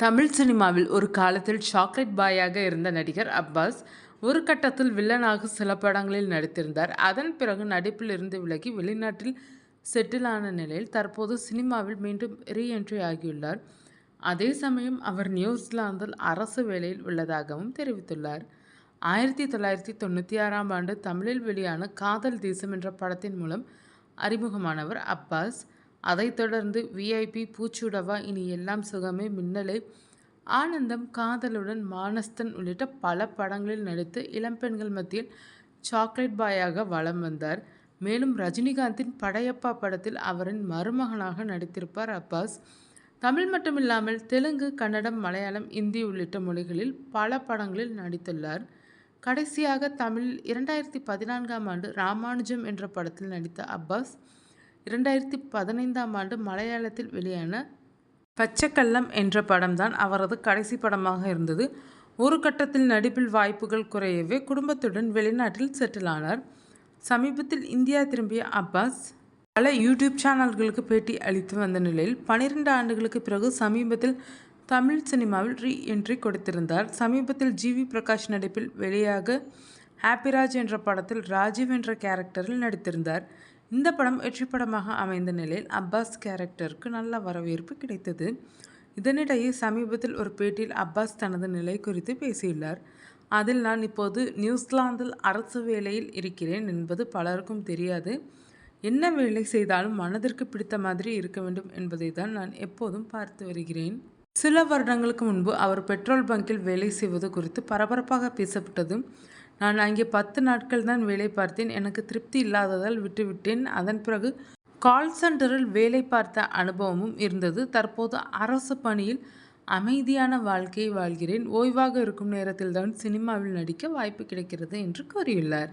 தமிழ் சினிமாவில் ஒரு காலத்தில் சாக்லேட் பாயாக இருந்த நடிகர் அப்பாஸ் ஒரு கட்டத்தில் வில்லனாக சில படங்களில் நடித்திருந்தார். அதன் பிறகு நடிப்பில் இருந்து விலகி வெளிநாட்டில் செட்டில் ஆன நிலையில் தற்போது சினிமாவில் மீண்டும் ரீஎன்ட்ரி ஆகியுள்ளார். அதே சமயம் அவர் நியூசிலாந்தில் அரசு வேலையில் உள்ளதாகவும் தெரிவித்துள்ளார். 1996ஆம் ஆண்டு தமிழில் வெளியான காதல் தேசம் என்ற படத்தின் மூலம் அறிமுகமானவர் அப்பாஸ். அதைத் தொடர்ந்து விஐபி, பூச்சுடவா, இனி எல்லாம் சுகமே, மின்னலே, ஆனந்தம், காதலுடன், மானஸ்தன் உள்ளிட்ட பல படங்களில் நடித்து இளம்பெண்கள் மத்தியில் சாக்லேட் பாயாக வலம் வந்தார். மேலும் ரஜினிகாந்தின் படையப்பா படத்தில் அவரின் மருமகனாக நடித்திருப்பார் அப்பாஸ். தமிழ் மட்டுமில்லாமல் தெலுங்கு, கன்னடம், மலையாளம், இந்தி உள்ளிட்ட மொழிகளில் பல படங்களில் நடித்துள்ளார். கடைசியாக தமிழில் 2014ஆம் ஆண்டு ராமானுஜம் என்ற படத்தில் நடித்த அப்பாஸ் 2015ஆம் ஆண்டு மலையாளத்தில் வெளியான பச்சைக்கள்ளம் என்ற படம்தான் அவரது கடைசி படமாக இருந்தது. ஒரு கட்டத்தில் நடிப்பில் வாய்ப்புகள் குறையவே குடும்பத்துடன் வெளிநாட்டில் செட்டில் ஆனார். சமீபத்தில் இந்தியா திரும்பிய அப்பாஸ் பல யூடியூப் சேனல்களுக்கு பேட்டி அளித்து வந்த நிலையில் 12 ஆண்டுகளுக்கு பிறகு சமீபத்தில் தமிழ் சினிமாவில் ரீஎன்ட்ரி கொடுத்திருந்தார். சமீபத்தில் ஜிவி பிரகாஷ் நடிப்பில் வெளியாக ஹாப்பிராஜ் என்ற படத்தில் ராஜீவ் என்ற கேரக்டரில் நடித்திருந்தார். இந்த படம் வெற்றி படமாக அமைந்த நிலையில் அப்பாஸ் கேரக்டருக்கு நல்ல வரவேற்பு கிடைத்தது. இதனிடையே சமீபத்தில் ஒரு பேட்டியில் அப்பாஸ் தனது நிலை குறித்து பேசியுள்ளார். அதில், நான் இப்போது நியூசிலாந்தில் அரசு வேலையில் இருக்கிறேன் என்பது பலருக்கும் தெரியாது. என்ன வேலை செய்தாலும் மனதிற்கு பிடித்த மாதிரி இருக்க வேண்டும் என்பதை தான் நான் எப்போதும் பார்த்து வருகிறேன். சில வருடங்களுக்கு முன்பு அவர் பெட்ரோல் பங்கில் வேலை செய்வது குறித்து பரபரப்பாக பேசப்பட்டது. நான் அங்கே 10 நாட்கள் தான் வேலை பார்த்தேன். எனக்கு திருப்தி இல்லாததால் விட்டுவிட்டேன். அதன் பிறகு கால் சென்டரில் வேலை பார்த்த அனுபவமும் இருந்தது. தற்போது அரசு பணியில் அமைதியான வாழ்க்கையை வாழ்கிறேன். ஓய்வாக இருக்கும் நேரத்தில் தான் சினிமாவில் நடிக்க வாய்ப்பு கிடைக்கிறது என்று கூறியுள்ளார்.